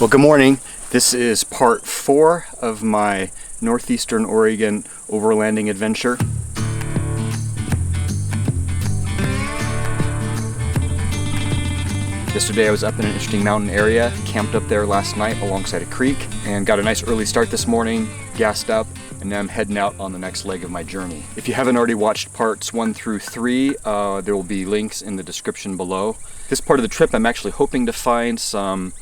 Well, good morning. This is part 4 of my northeastern Oregon overlanding adventure. Yesterday I was up in an interesting mountain area, camped up there last night alongside a creek, and got a nice early start this morning, gassed up, and now I'm heading out on the next leg of my journey. If you haven't already watched parts 1 through 3, there will be links in the description below. This part of the trip I'm actually hoping to find some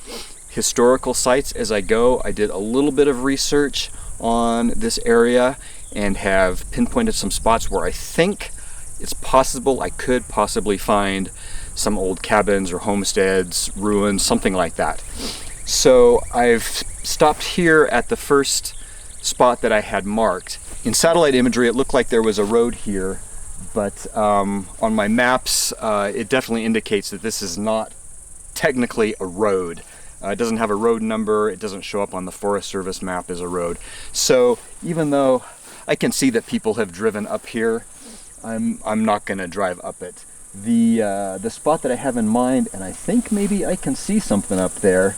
historical sites as I go. I did a little bit of research on this area and have pinpointed some spots where I think it's possible I could possibly find some old cabins or homesteads, ruins, something like that. So I've stopped here at the first spot that I had marked. In satellite imagery it looked like there was a road here, but on my maps it definitely indicates that this is not technically a road. It doesn't have a road number, it doesn't show up on the Forest Service map as a road. So even though I can see that people have driven up here, I'm not going to drive up it. The spot that I have in mind, and I think maybe I can see something up there,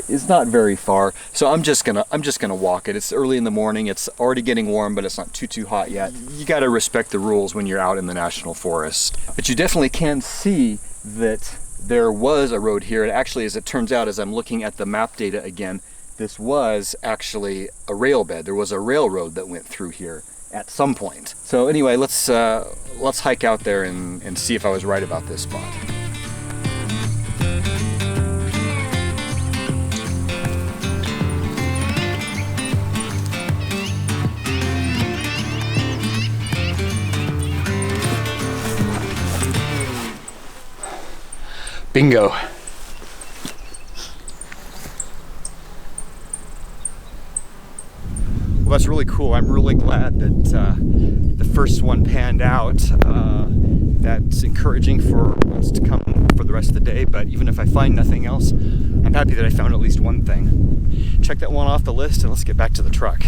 is not very far. So I'm just gonna walk it. It's early in the morning. It's already getting warm, but it's not too hot yet. You got to respect the rules when you're out in the national forest. But you definitely can see that there was a road here. And actually, as it turns out, as I'm looking at the map data again, this was actually a rail bed. There was a railroad that went through here at some point. So anyway, let's hike out there and see if I was right about this spot. Bingo. Well, that's really cool. I'm really glad that the first one panned out. That's encouraging for what's to come for the rest of the day, but even if I find nothing else, I'm happy that I found at least one thing. Check that one off the list and let's get back to the truck.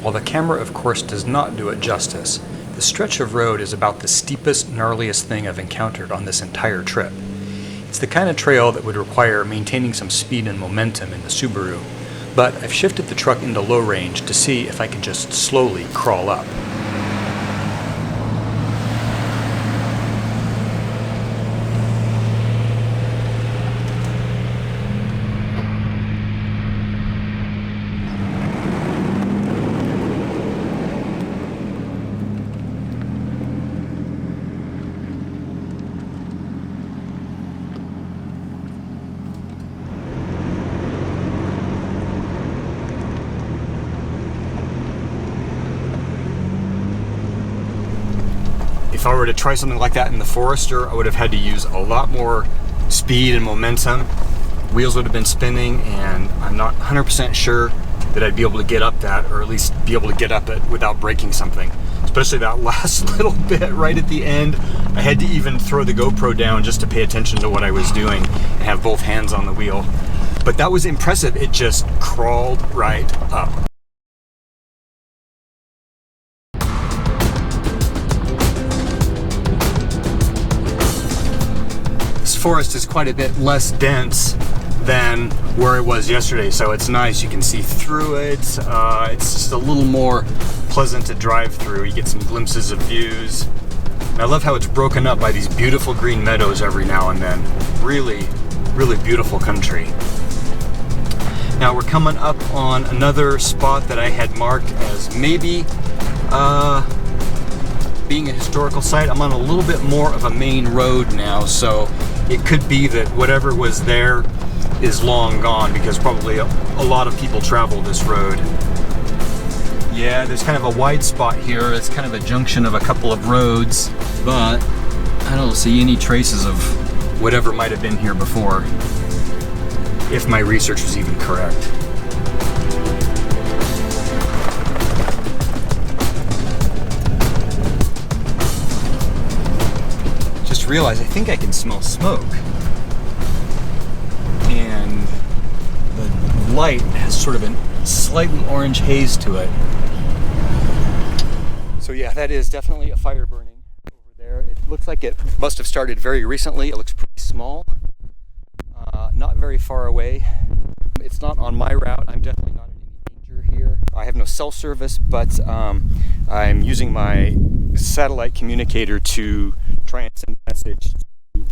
While the camera of course does not do it justice, the stretch of road is about the steepest, gnarliest thing I've encountered on this entire trip. It's the kind of trail that would require maintaining some speed and momentum in the Subaru, but I've shifted the truck into low range to see if I can just slowly crawl up. If I were to try something like that in the Forester, I would have had to use a lot more speed and momentum. Wheels would have been spinning, and I'm not 100% sure that I'd be able to get up that, or at least be able to get up it without breaking something. Especially that last little bit right at the end. I had to even throw the GoPro down just to pay attention to what I was doing and have both hands on the wheel. But that was impressive. It just crawled right up. Forest is quite a bit less dense than where it was yesterday, so it's nice. You can see through it. It's just a little more pleasant to drive through. You get some glimpses of views. And I love how it's broken up by these beautiful green meadows every now and then. Really, really beautiful country. Now we're coming up on another spot that I had marked as maybe being a historical site, I'm on a little bit more of a main road now, so it could be that whatever was there is long gone, because probably a lot of people travel this road. Yeah, there's kind of a wide spot here. It's kind of a junction of a couple of roads, but I don't see any traces of whatever might have been here before, if my research was even correct. Just realized I think I can smell smoke. And the light has sort of a slightly orange haze to it. So yeah, that is definitely a fire burning over there. It looks like it must have started very recently. It looks pretty small, not very far away. It's not on my route. I'm definitely not in any danger here. I have no cell service, but I'm using my satellite communicator to try and send a message to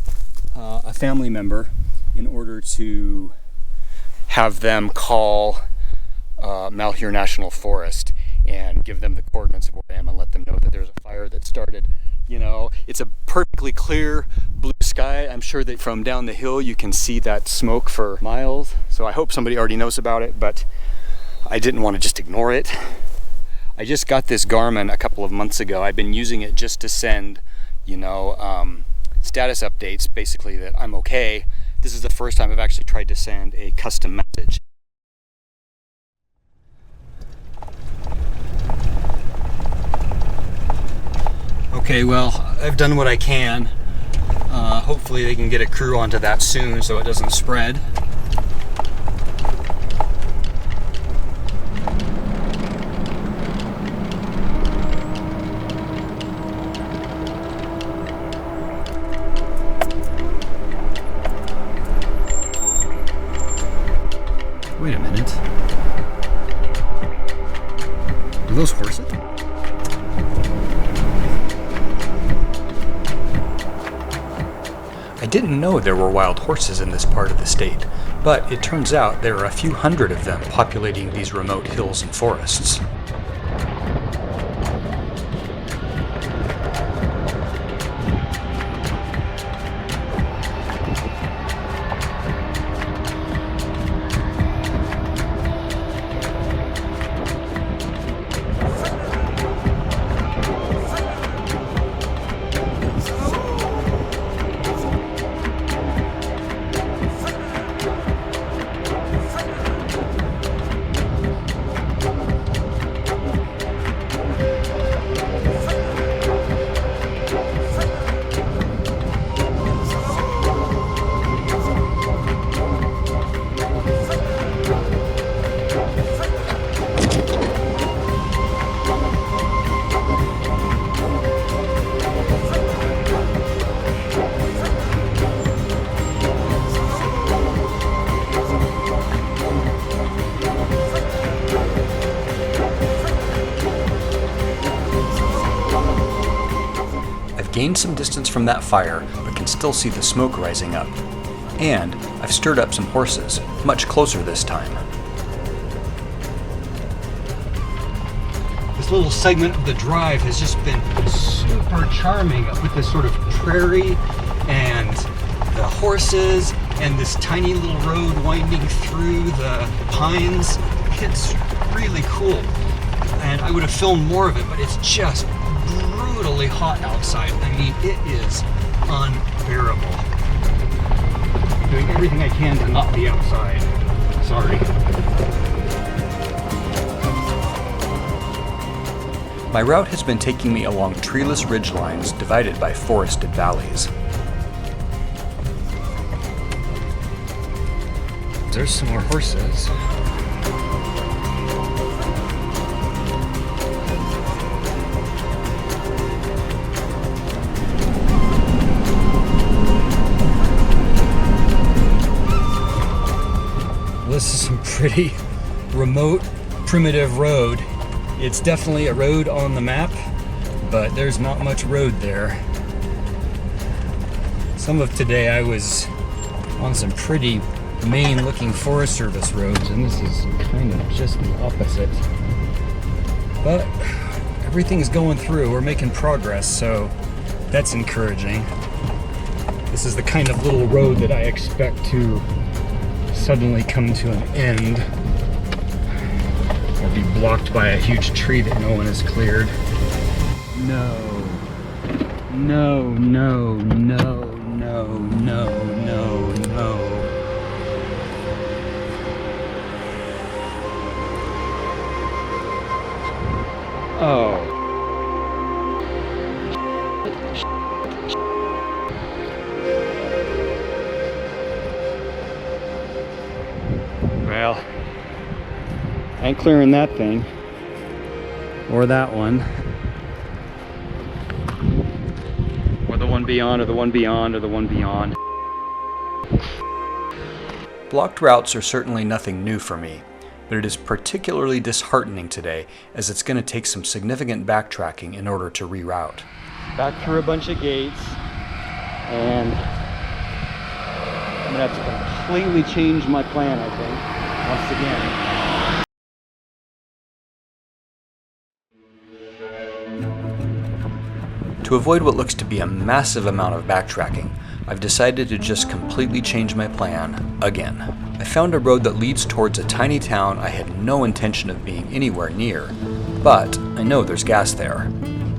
a family member in order to have them call Mountaineer National Forest and give them the coordinates of where I am and let them know that there's a fire that started. You know, it's a perfectly clear blue sky. I'm sure that from down the hill you can see that smoke for miles. So I hope somebody already knows about it, but I didn't want to just ignore it. I just got this Garmin a couple of months ago. I've been using it just to send, you know, status updates, basically that I'm okay. This is the first time I've actually tried to send a custom message. Okay, well, I've done what I can. Hopefully they can get a crew onto that soon so it doesn't spread. Wait a minute. Are those horses? I didn't know there were wild horses in this part of the state, but it turns out there are a few hundred of them populating these remote hills and forests. Gained some distance from that fire, but can still see the smoke rising up. And I've stirred up some horses, much closer this time. This little segment of the drive has just been super charming with this sort of prairie and the horses and this tiny little road winding through the pines. It's really cool. And I would have filmed more of it, but it's just brutally hot outside. I mean, it is unbearable. I'm doing everything I can to not be outside. Sorry. My route has been taking me along treeless ridgelines divided by forested valleys. There's some more horses. This is some pretty remote, primitive road. It's definitely a road on the map, but there's not much road there. Some of today I was on some pretty main looking Forest Service roads, and this is kind of just the opposite. But everything's going through. We're making progress, so that's encouraging. This is the kind of little road that I expect to suddenly come to an end or be blocked by a huge tree that no one has cleared. No. No, no, no, no, no, no, no. Oh. Well, I ain't clearing that thing. Or that one. Or the one beyond, or the one beyond, or the one beyond. Blocked routes are certainly nothing new for me, but it is particularly disheartening today as it's going to take some significant backtracking in order to reroute. Back through a bunch of gates, and I'm going to have to completely change my plan, I think, once again. To avoid what looks to be a massive amount of backtracking, I've decided to just completely change my plan again. I found a road that leads towards a tiny town I had no intention of being anywhere near, but I know there's gas there.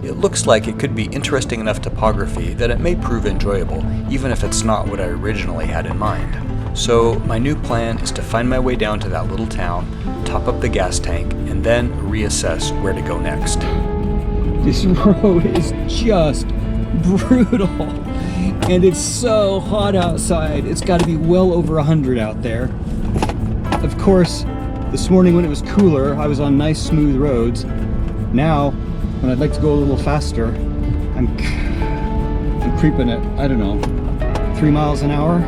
It looks like it could be interesting enough topography that it may prove enjoyable, even if it's not what I originally had in mind. So my new plan is to find my way down to that little town, top up the gas tank, and then reassess where to go next. This road is just brutal, and it's so hot outside. It's got to be well over 100 out there. Of course, this morning when it was cooler, I was on nice smooth roads. Now, when I'd like to go a little faster, I'm creeping at, I don't know, 3 miles an hour.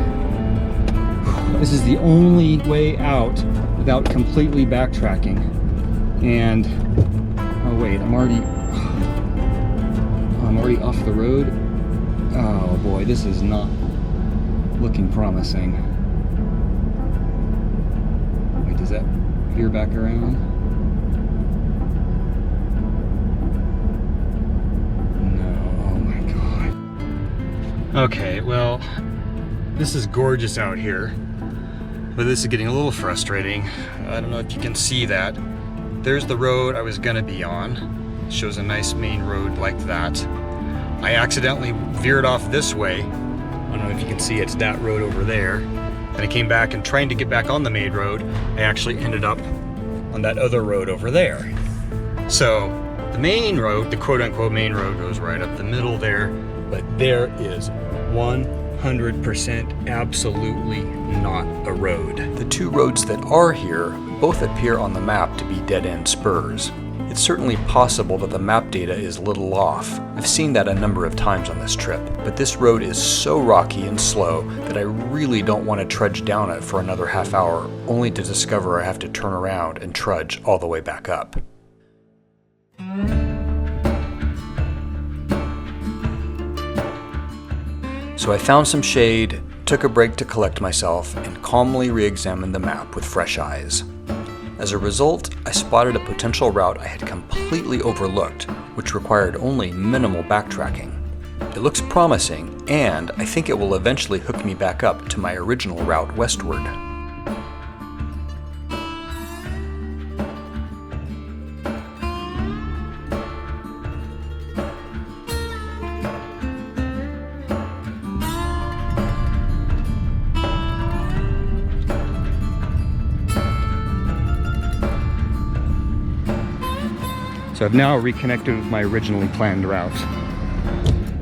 This is the only way out without completely backtracking. And, oh wait, I'm already off the road. Oh boy, this is not looking promising. Wait, does that veer back around? No, oh my god. Okay, well, this is gorgeous out here, but this is getting a little frustrating. I don't know if you can see that. There's the road I was gonna be on. It shows a nice main road like that. I accidentally veered off this way. I don't know if you can see, it's that road over there. And I came back, and trying to get back on the main road, I actually ended up on that other road over there. So the main road, the quote-unquote main road, goes right up the middle there, but there is 100% absolutely not a road. The two roads that are here both appear on the map to be dead-end spurs. It's certainly possible that the map data is a little off. I've seen that a number of times on this trip, but this road is so rocky and slow that I really don't want to trudge down it for another half hour, only to discover I have to turn around and trudge all the way back up. So I found some shade, took a break to collect myself, and calmly re-examined the map with fresh eyes. As a result, I spotted a potential route I had completely overlooked, which required only minimal backtracking. It looks promising, and I think it will eventually hook me back up to my original route westward. So I've now reconnected with my originally planned route.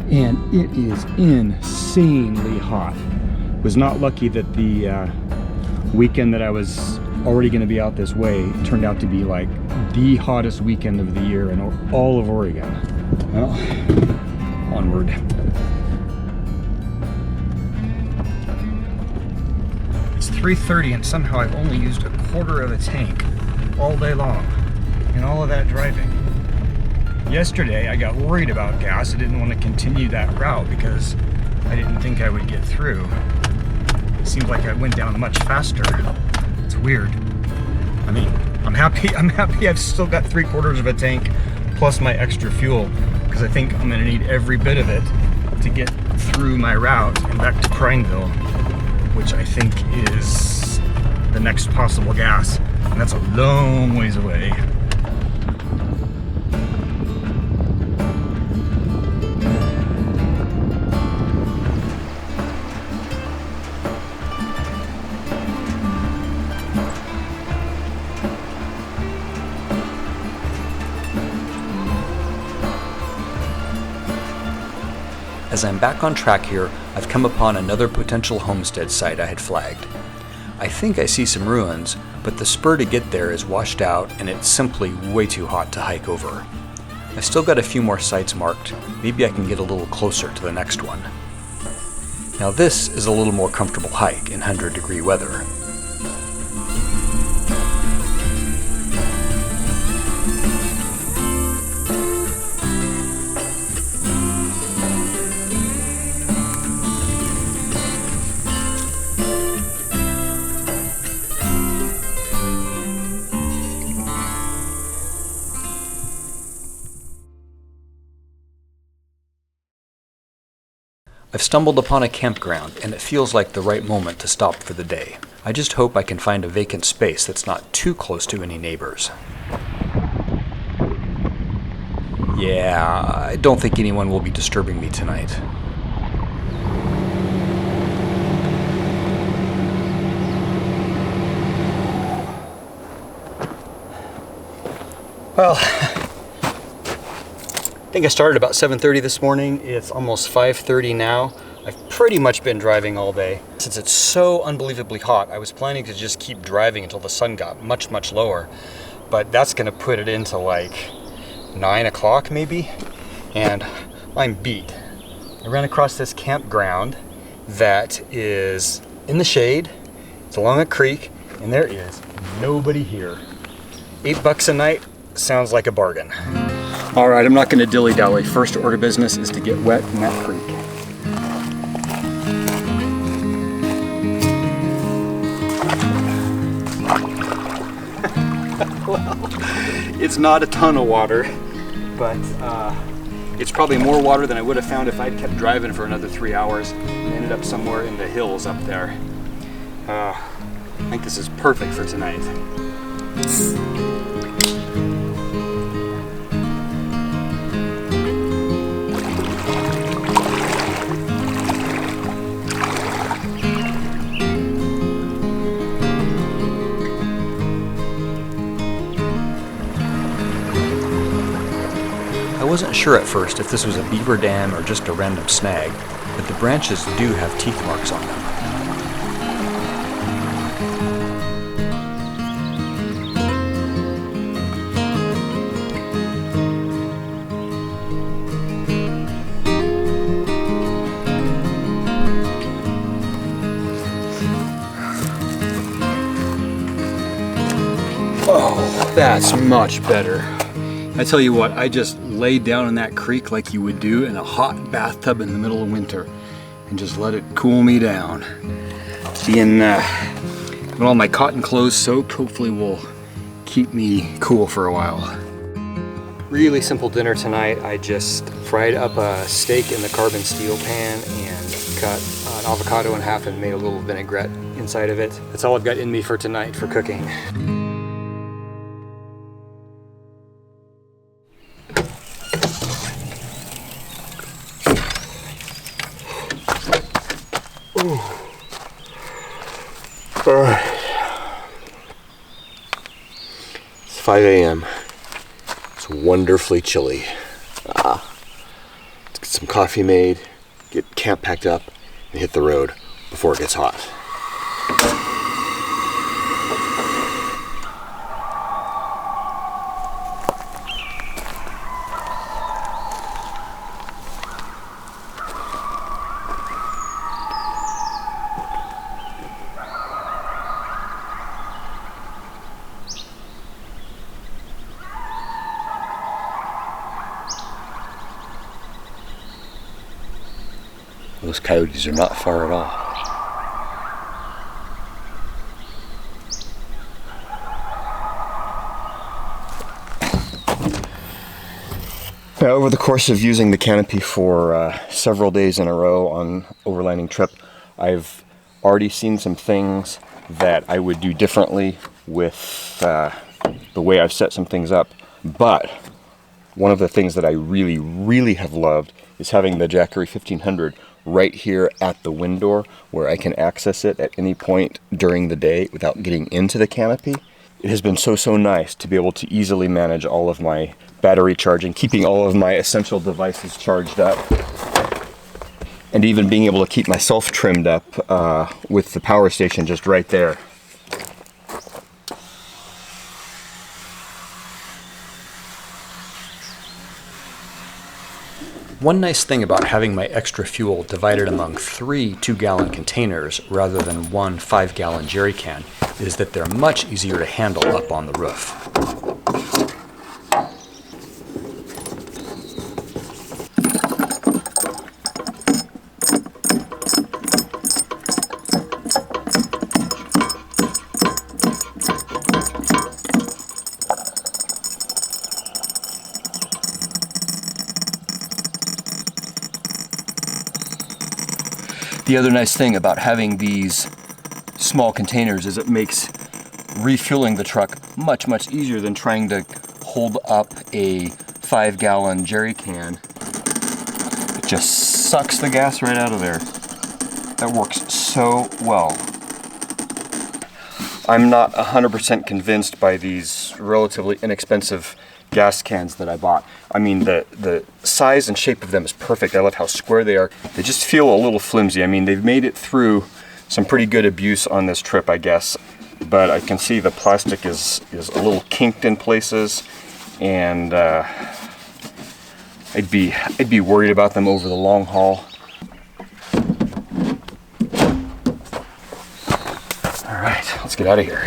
And it is insanely hot. Was not lucky that the weekend that I was already going to be out this way turned out to be like the hottest weekend of the year in all of Oregon. Well, onward. It's 3:30 and somehow I've only used a quarter of a tank all day long in all of that driving. Yesterday I got worried about gas. I didn't want to continue that route because I didn't think I would get through. It seemed like I went down much faster. It's weird. I mean, I'm happy I've still got 3/4 of a tank plus my extra fuel, because I think I'm gonna need every bit of it to get through my route and back to Prineville, which I think is the next possible gas, and that's a long ways away. As I'm back on track here, I've come upon another potential homestead site I had flagged. I think I see some ruins, but the spur to get there is washed out and it's simply way too hot to hike over. I've still got a few more sites marked. Maybe I can get a little closer to the next one. Now this is a little more comfortable hike in 100-degree weather. I've stumbled upon a campground, and it feels like the right moment to stop for the day. I just hope I can find a vacant space that's not too close to any neighbors. Yeah, I don't think anyone will be disturbing me tonight. Well, I think I started about 7:30 this morning. It's almost 5:30 now. I've pretty much been driving all day. Since it's so unbelievably hot, I was planning to just keep driving until the sun got much, much lower. But that's gonna put it into like 9 o'clock maybe. And I'm beat. I ran across this campground that is in the shade. It's along a creek, and there is nobody here. $8 a night sounds like a bargain. All right, I'm not gonna dilly-dally. First order of business is to get wet in that creek. Well, it's not a ton of water, but it's probably more water than I would have found if I'd kept driving for another 3 hours and ended up somewhere in the hills up there. I think this is perfect for tonight. I wasn't sure at first if this was a beaver dam or just a random snag, but the branches do have teeth marks on them. Oh, that's much better. I tell you what, I just laid down in that creek like you would do in a hot bathtub in the middle of winter and just let it cool me down. Being all my cotton clothes soaked hopefully will keep me cool for a while. Really simple dinner tonight. I just fried up a steak in the carbon steel pan and cut an avocado in half and made a little vinaigrette inside of it. That's all I've got in me for tonight for cooking. All right. It's 5 a.m. It's wonderfully chilly. Let's get some coffee made, get camp packed up, and hit the road before it gets hot. Those coyotes are not far at all. Now, over the course of using the canopy for several days in a row on overlanding trip, I've already seen some things that I would do differently with the way I've set some things up. But one of the things that I really, really have loved is having the Jackery 1500 right here at the wind door where I can access it at any point during the day without getting into the canopy. It has been so nice to be able to easily manage all of my battery charging, keeping all of my essential devices charged up, and even being able to keep myself trimmed up with the power station just right there. One nice thing about having my extra fuel divided among 3 2-gallon containers rather than one 5-gallon jerry can is that they're much easier to handle up on the roof. The other nice thing about having these small containers is it makes refueling the truck much easier than trying to hold up a 5-gallon jerry can. It just sucks the gas right out of there. That works so well. I'm not 100% convinced by these relatively inexpensive gas cans that I bought. I mean, the size and shape of them is perfect. I love how square they are. They just feel a little flimsy. I mean, they've made it through some pretty good abuse on this trip, I guess. But I can see the plastic is a little kinked in places, and I'd be worried about them over the long haul. All right, let's get out of here.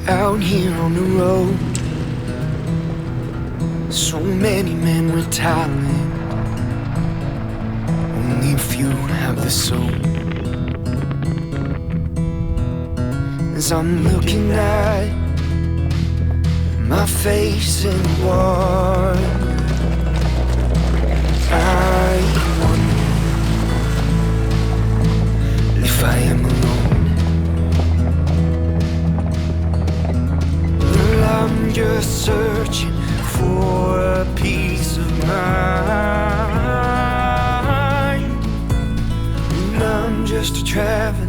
Out here on the road, so many men with talent, only a few have the soul. As I'm looking at my face in the water, I wonder if I am alone. I'm just searching for a peace of mind, and I'm just a traveler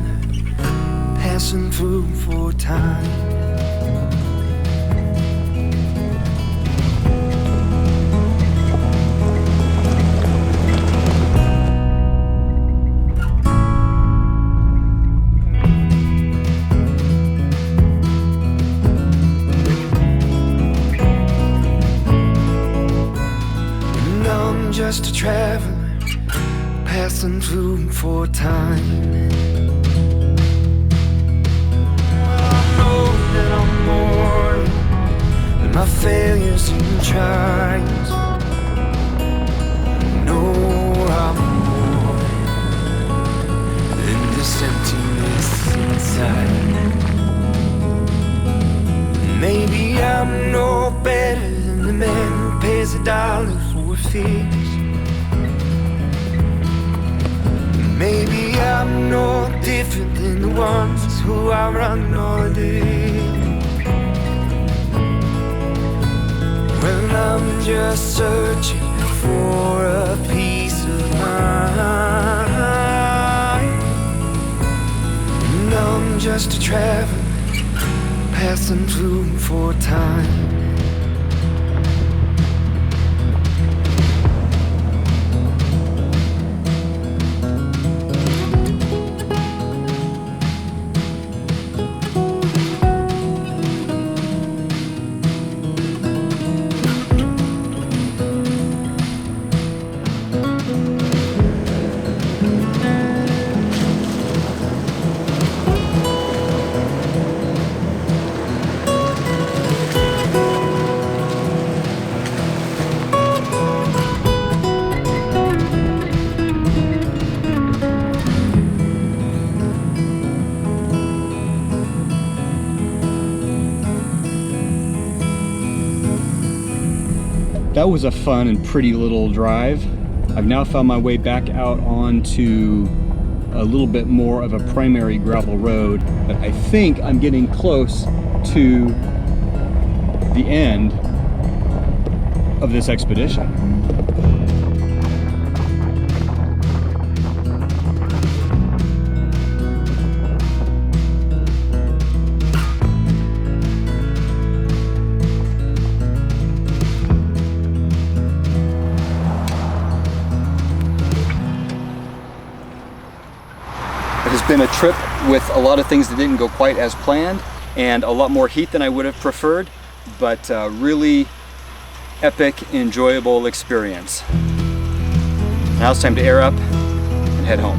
passing through for time. Just a traveler passing through for time. Well, I know that I'm more than my failures and trials. I know I'm more than this emptiness inside. Maybe I'm no better than the man who pays $1 for a fish. Maybe I'm no different than the ones who I run all day. Well, I'm just searching for a peace of mind, and I'm just a traveler passing through for time. That was a fun and pretty little drive. I've now found my way back out onto a little bit more of a primary gravel road, but I think I'm getting close to the end of this expedition. It has been a trip with a lot of things that didn't go quite as planned and a lot more heat than I would have preferred, but really epic, enjoyable experience. Now it's time to air up and head home.